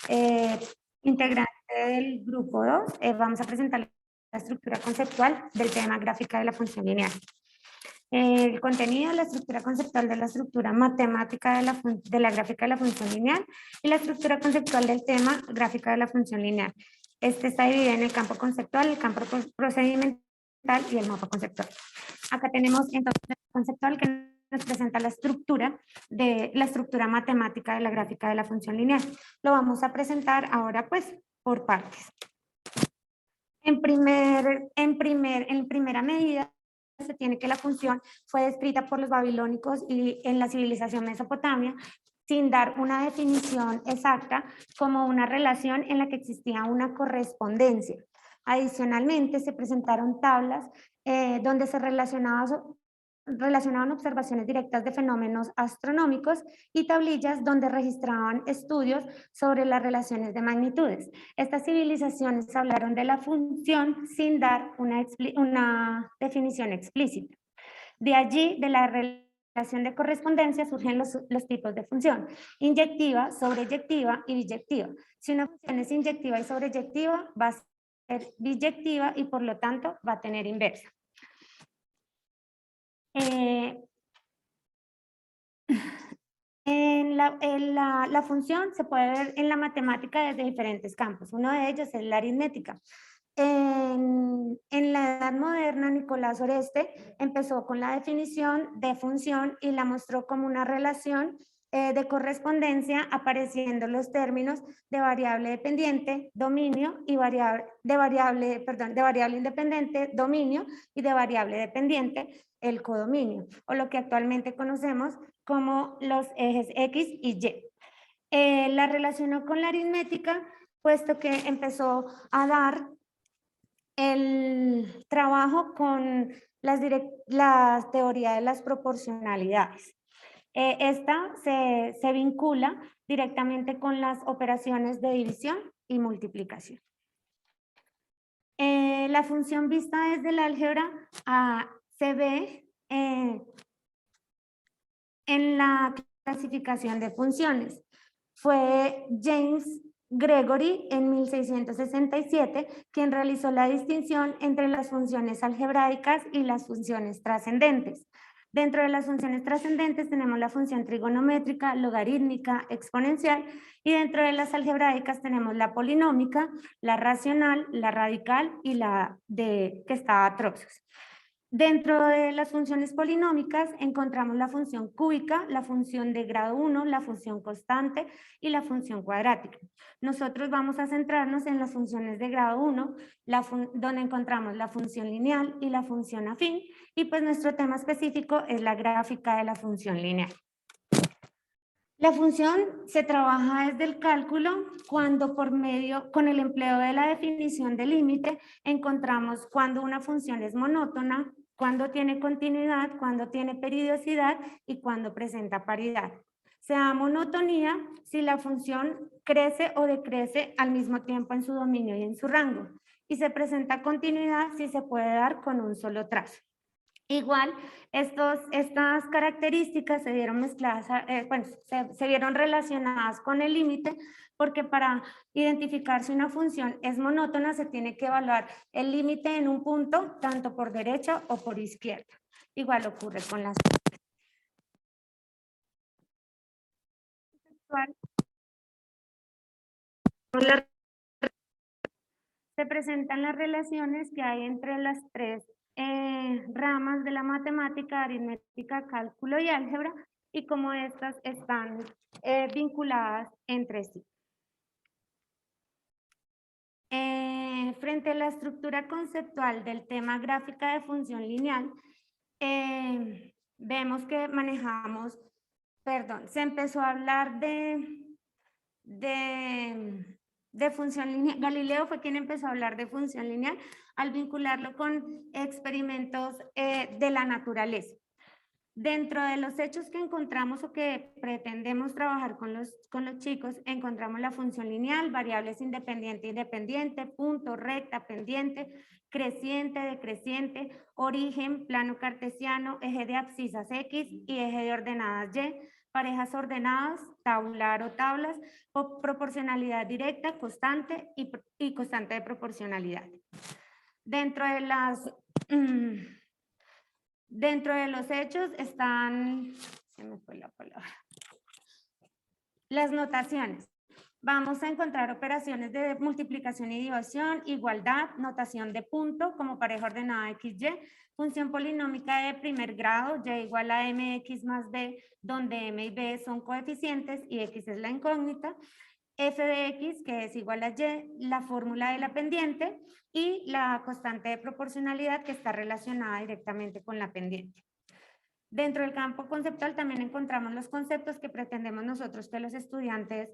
Eh, Integrante del grupo 2, vamos a presentar la estructura conceptual del tema gráfica de la función lineal. El contenido, la estructura conceptual de la estructura matemática de la gráfica de la función lineal y la estructura conceptual del tema gráfica de la función lineal. Este está dividido en el campo conceptual, el campo procedimental y el mapa conceptual. Acá tenemos entonces el conceptual que nos presenta la estructura matemática de la gráfica de la función lineal. Lo vamos a presentar ahora pues por partes. En primera medida, se tiene que la función fue descrita por los babilónicos y en la civilización mesopotamia, sin dar una definición exacta, como una relación en la que existía una correspondencia. Adicionalmente, se presentaron tablas donde se relacionaban observaciones directas de fenómenos astronómicos y tablillas donde registraban estudios sobre las relaciones de magnitudes. Estas civilizaciones hablaron de la función sin dar una definición explícita. De allí, de la relación de correspondencia, surgen los tipos de función: inyectiva, sobreyectiva y biyectiva. Si una función es inyectiva y sobreyectiva, va a ser biyectiva y por lo tanto va a tener inversa. La función se puede ver en la matemática desde diferentes campos. Uno de ellos es la aritmética. En la Edad Moderna, Nicolás Oreste empezó con la definición de función y la mostró como una relación de correspondencia, apareciendo los términos de variable dependiente, dominio, y de variable independiente, dominio, y de variable dependiente, el codominio, o lo que actualmente conocemos como los ejes X y Y. La relacionó con la aritmética, puesto que empezó a dar el trabajo con la teoría de las proporcionalidades. Esta se vincula directamente con las operaciones de división y multiplicación. La función vista desde el álgebra se ve en la clasificación de funciones. Fue James Gregory en 1667 quien realizó la distinción entre las funciones algebraicas y las funciones trascendentes. Dentro de las funciones trascendentes tenemos la función trigonométrica, logarítmica, exponencial, y dentro de las algebraicas tenemos la polinómica, la racional, la radical y la que está a trozos. Dentro de las funciones polinómicas encontramos la función cúbica, la función de grado 1, la función constante y la función cuadrática. Nosotros vamos a centrarnos en las funciones de grado 1, donde encontramos la función lineal y la función afín, y pues nuestro tema específico es la gráfica de la función lineal. La función se trabaja desde el cálculo cuando con el empleo de la definición de límite, encontramos cuando una función es monótona, cuando tiene continuidad, cuando tiene periodicidad y cuando presenta paridad. Se da monotonía si la función crece o decrece al mismo tiempo en su dominio y en su rango. Y se presenta continuidad si se puede dar con un solo trazo. Igual, estas características se vieron mezcladas, se vieron relacionadas con el límite, porque para identificar si una función es monótona se tiene que evaluar el límite en un punto, tanto por derecha o por izquierda. Igual ocurre con las se presentan las relaciones que hay entre las tres ramas de la matemática: aritmética, cálculo y álgebra, y cómo estas están vinculadas entre sí. Frente a la estructura conceptual del tema gráfica de función lineal, vemos que se empezó a hablar de función lineal. Galileo fue quien empezó a hablar de función lineal al vincularlo con experimentos de la naturaleza. Dentro de los hechos que encontramos o que pretendemos trabajar con los chicos, encontramos la función lineal, variables independiente, independiente, punto, recta, pendiente, creciente, decreciente, origen, plano cartesiano, eje de abscisas X y eje de ordenadas Y, parejas ordenadas, tabular o tablas, o proporcionalidad directa, constante y constante de proporcionalidad. Dentro de dentro de los hechos están, se me fue la palabra, las notaciones. Vamos a encontrar operaciones de multiplicación y división, igualdad, notación de punto como pareja ordenada XY, función polinómica de primer grado, y igual a mx más b, donde m y b son coeficientes y x es la incógnita, f de x, que es igual a y, la fórmula de la pendiente y la constante de proporcionalidad que está relacionada directamente con la pendiente. Dentro del campo conceptual también encontramos los conceptos que pretendemos nosotros que los estudiantes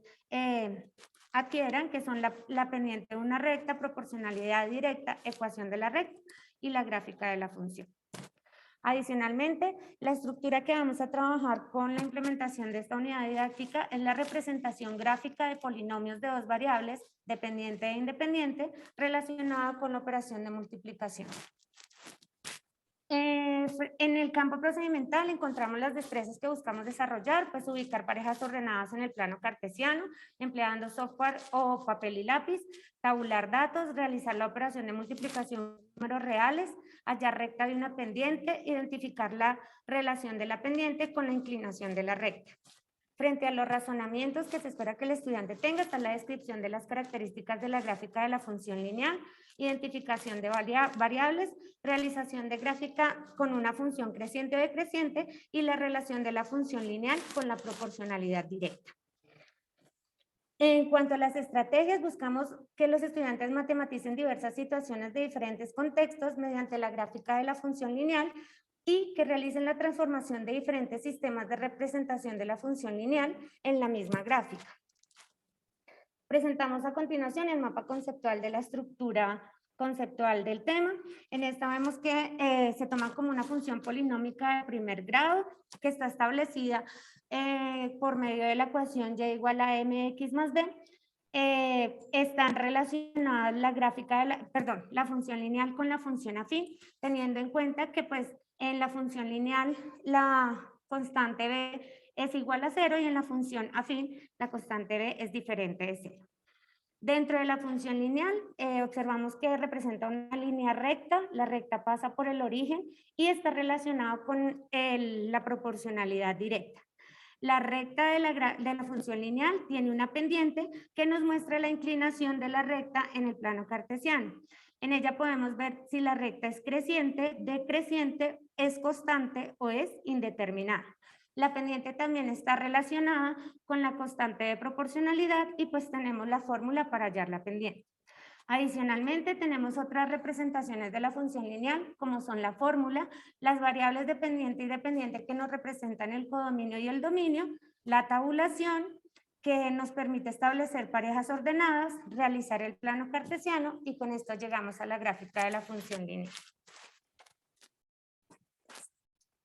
adquieran, que son la pendiente de una recta, proporcionalidad directa, ecuación de la recta y la gráfica de la función. Adicionalmente, la estructura que vamos a trabajar con la implementación de esta unidad didáctica es la representación gráfica de polinomios de dos variables, dependiente e independiente, relacionada con la operación de multiplicación. En el campo procedimental encontramos las destrezas que buscamos desarrollar, pues ubicar parejas ordenadas en el plano cartesiano, empleando software o papel y lápiz, tabular datos, realizar la operación de multiplicación de números reales, hallar recta de una pendiente, identificar la relación de la pendiente con la inclinación de la recta. Frente a los razonamientos que se espera que el estudiante tenga, está la descripción de las características de la gráfica de la función lineal, identificación de variables, realización de gráfica con una función creciente o decreciente y la relación de la función lineal con la proporcionalidad directa. En cuanto a las estrategias, buscamos que los estudiantes matematicen diversas situaciones de diferentes contextos mediante la gráfica de la función lineal y que realicen la transformación de diferentes sistemas de representación de la función lineal en la misma gráfica. Presentamos a continuación el mapa conceptual de la estructura conceptual del tema. En esta vemos que se toma como una función polinómica de primer grado que está establecida por medio de la ecuación y igual a mx más b. Están relacionadas la gráfica de la función lineal con la función afín, teniendo en cuenta que pues en la función lineal la constante b es igual a 0 y en la función afín la constante b es diferente de 0. Dentro de la función lineal observamos que representa una línea recta, la recta pasa por el origen y está relacionada con la proporcionalidad directa. La recta de la función lineal tiene una pendiente que nos muestra la inclinación de la recta en el plano cartesiano. En ella podemos ver si la recta es creciente, decreciente, es constante o es indeterminada. La pendiente también está relacionada con la constante de proporcionalidad y pues tenemos la fórmula para hallar la pendiente. Adicionalmente, tenemos otras representaciones de la función lineal, como son la fórmula, las variables dependiente y dependiente que nos representan el codominio y el dominio, la tabulación, que nos permite establecer parejas ordenadas, realizar el plano cartesiano y con esto llegamos a la gráfica de la función lineal.